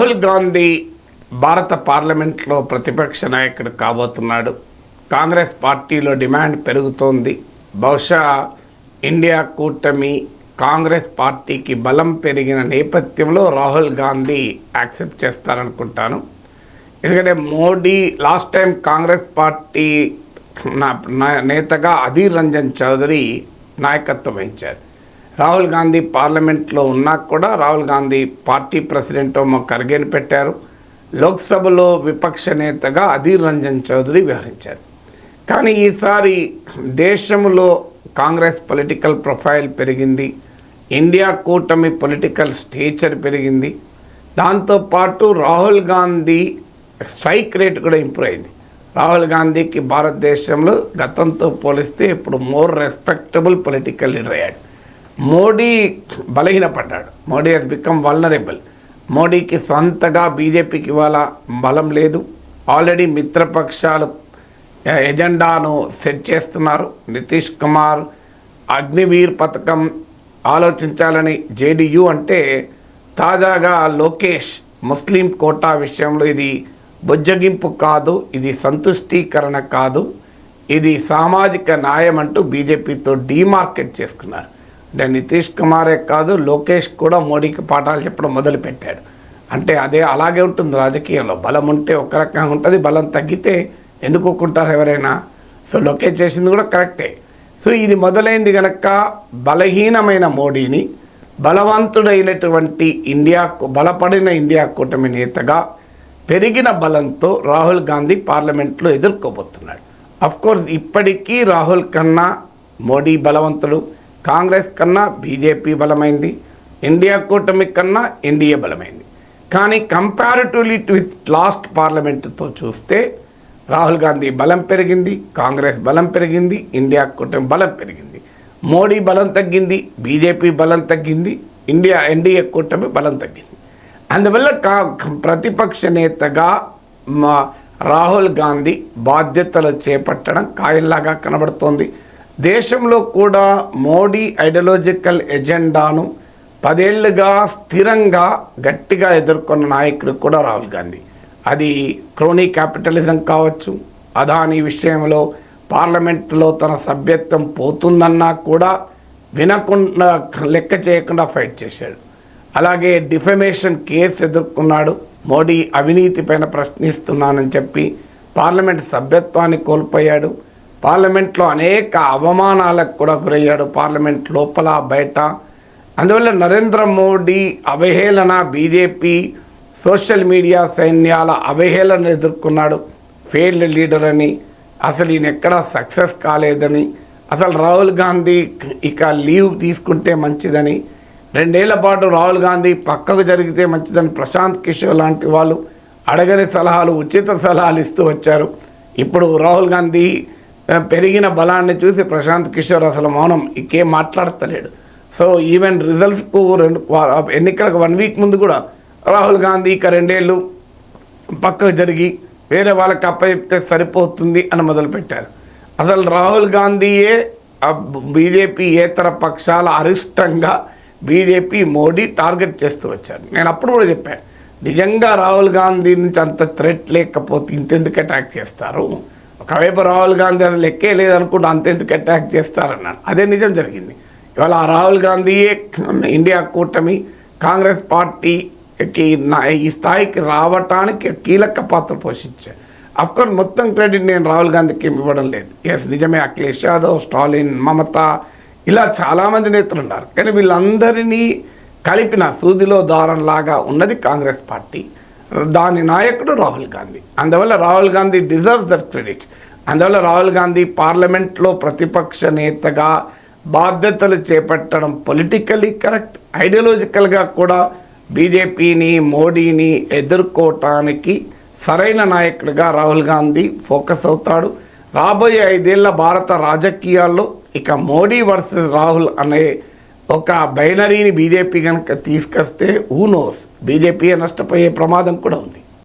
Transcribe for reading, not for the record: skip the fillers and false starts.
రాహుల్ గాంధీ భారత పార్లమెంట్లో ప్రతిపక్ష నాయకుడు కాబోతున్నాడు. కాంగ్రెస్ పార్టీలో డిమాండ్ పెరుగుతోంది. బహుశా ఇండియా కూటమి కాంగ్రెస్ పార్టీకి బలం పెరిగిన నేపథ్యంలో రాహుల్ గాంధీ యాక్సెప్ట్ చేస్తారనుకుంటాను. ఎందుకంటే Modi last time Congress party నేతగా అధీర్ రంజన్ చౌదరి నాయకత్వం వహించారు. రాహుల్ గాంధీ పార్లమెంట్లో ఉన్నా కూడా రాహుల్ గాంధీ పార్టీ ప్రెసిడెంట్ ఖర్గేని పెట్టారు. లోక్సభలో విపక్ష నేతగా అధీర్ రంజన్ చౌదరి వ్యవహరించారు. కానీ ఈసారి దేశంలో కాంగ్రెస్ పొలిటికల్ ప్రొఫైల్ పెరిగింది, ఇండియా కూటమి పొలిటికల్ స్టేచర్ పెరిగింది. దాంతోపాటు రాహుల్ గాంధీ స్ట్రైక్ రేట్ కూడా ఇంప్రూవ్ అయింది. రాహుల్ గాంధీకి భారతదేశంలో గతంతో పోలిస్తే ఇప్పుడు మోర్ రెస్పెక్టబుల్ పొలిటికల్ లీడర్ అయ్యాడు. మోడీ బలహీనపడ్డాడు. Modi he's become vulnerable. మోడీకి సొంతగా బీజేపీకి ఇవాళ బలం లేదు. ఆల్రెడీ మిత్రపక్షాలు ఎజెండాను సెట్ చేస్తున్నారు. నితీష్ కుమార్ అగ్నివీర్ పథకం ఆలోచించాలని జేడీయూ అంటే, తాజాగా లోకేష్ ముస్లిం కోటా విషయంలో ఇది బుజ్జగింపు కాదు, ఇది సంతుష్టీకరణ కాదు, ఇది సామాజిక న్యాయం అంటూ బీజేపీతో డీమార్కెట్ చేసుకున్నారు. అంటే నితీష్ కుమారే కాదు, లోకేష్ కూడా మోడీకి పాఠాలు చెప్పడం మొదలుపెట్టాడు. అంటే అదే అలాగే ఉంటుంది రాజకీయంలో. బలం ఉంటే ఒక రకంగా ఉంటుంది, బలం తగ్గితే ఎందుకుంటారు ఎవరైనా. సో లోకేష్ చేసింది కూడా కరెక్టే. సో ఇది మొదలైంది కనుక బలహీనమైన మోడీని బలవంతుడైనటువంటి బలపడిన ఇండియా కూటమి నేతగా పెరిగిన బలంతో రాహుల్ గాంధీ పార్లమెంట్లో ఎదుర్కోబోతున్నాడు. అఫ్కోర్స్ ఇప్పటికీ రాహుల్ కన్నా మోడీ బలవంతుడు, కాంగ్రెస్ కన్నా బీజేపీ బలమైంది, ఇండియా కూటమి కన్నా ఎన్డీఏ బలమైంది. కానీ కంపారిటివ్లీ విత్ లాస్ట్ పార్లమెంటుతో చూస్తే రాహుల్ గాంధీ బలం పెరిగింది, కాంగ్రెస్ బలం పెరిగింది, ఇండియా కూటమి బలం పెరిగింది. మోడీ బలం తగ్గింది, బీజేపీ బలం తగ్గింది, ఎన్డీఏ కూటమి బలం తగ్గింది. అందువల్ల ప్రతిపక్ష నేతగా రాహుల్ గాంధీ బాధ్యతలు చేపట్టడం ఖాయంలాగా కనబడుతోంది. దేశంలో కూడా మోడీ ఐడియాలజికల్ ఎజెండాను 10 ఏళ్లుగా స్థిరంగా గట్టిగా ఎదుర్కొన్న నాయకుడు కూడా రాహుల్ గాంధీ. అది క్రోనీ క్యాపిటలిజం కావచ్చు, అదానీ విషయంలో పార్లమెంట్లో తన సభ్యత్వం పోతుందన్నా కూడా వినకుండా లెక్క చేయకుండా ఫైట్ చేశాడు. అలాగే డిఫమేషన్ కేసు ఎదుర్కొన్నాడు. మోడీ అవినీతి పైన ప్రశ్నిస్తున్నానని చెప్పి పార్లమెంట్ సభ్యత్వాన్ని కోల్పోయాడు. పార్లమెంట్లో అనేక అవమానాలకు కూడా గురయ్యాడు, పార్లమెంట్ లోపల బయట. అందువల్ల నరేంద్ర మోడీ అవహేళన, బీజేపీ సోషల్ మీడియా సైన్యాల అవహేళన ఎదుర్కొన్నాడు. ఫెయిల్డ్ లీడర్ అని, అసలు ఈయన ఎక్కడా సక్సెస్ కాలేదని, అసలు రాహుల్ గాంధీ ఇక లీవ్ తీసుకుంటే మంచిదని, 2 ఏళ్ల పాటు రాహుల్ గాంధీ పక్కకు జరిగితే మంచిదని ప్రశాంత్ కిషోర్ లాంటి వాళ్ళు అడగని సలహాలు, ఉచిత సలహాలు ఇస్తూ వచ్చారు. ఇప్పుడు రాహుల్ గాంధీ పెరిగిన బలాన్ని చూసి ప్రశాంత్ కిషోర్ అసలు మౌనం, ఇంకేం మాట్లాడతలేడు. సో ఈవెన్ రిజల్ట్స్కు ఎన్నికలకు 1 వీక్ ముందు కూడా రాహుల్ గాంధీ ఇక 2 ఏళ్ళు పక్కకు జరిగి వేరే వాళ్ళకి అప్పచెప్తే సరిపోతుంది అని మొదలుపెట్టారు. అసలు రాహుల్ గాంధీయే బీజేపీ ఏతర పక్షాల అరిష్టంగా బీజేపీ మోడీ టార్గెట్ చేస్తూ వచ్చారు. నేను అప్పుడు కూడా చెప్పాను, నిజంగా రాహుల్ గాంధీ నుంచి అంత థ్రెట్ లేకపోతే ఇంతెందుకు అటాక్ చేస్తారు, ఒకవైపు రాహుల్ గాంధీ అది లెక్కే లేదనుకుంటే అంతెందుకు అటాక్ చేస్తారన్నాను. అదే నిజం జరిగింది. ఇవాళ రాహుల్ గాంధీయే ఇండియా కూటమి కాంగ్రెస్ పార్టీకి ఈ స్థాయికి రావటానికి కీలక పాత్ర పోషించారు. అఫ్కోర్స్ మొత్తం క్రెడిట్ నేను రాహుల్ గాంధీకి ఇవ్వడం లేదు. ఎస్ నిజమే, అఖిలేష్ యాదవ్, స్టాలిన్, మమతా ఇలా చాలామంది నేతలు ఉన్నారు. కానీ వీళ్ళందరినీ కలిపిన సూదిలో దారంలాగా ఉన్నది కాంగ్రెస్ పార్టీ, దాని నాయకుడు రాహుల్ గాంధీ. అందువల్ల Rahul Gandhi deserves that credit. అందువల్ల రాహుల్ గాంధీ పార్లమెంట్లో ప్రతిపక్ష నేతగా బాధ్యతలు చేపట్టడం పొలిటికల్లీ కరెక్ట్, ఐడియాలజికల్గా కూడా బీజేపీని మోడీని ఎదుర్కోవటానికి సరైన నాయకుడిగా రాహుల్ గాంధీ ఫోకస్ అవుతాడు. రాబోయే 5 ఏళ్ల భారత రాజకీయాల్లో ఇక మోడీ వర్సెస్ రాహుల్ అనే ఒక బైనరీని బీజేపీ కనుక తీసుకొస్తే హూ నోస్, బీజేపీ నష్టపోయే ప్రమాదం కూడా ఉంది.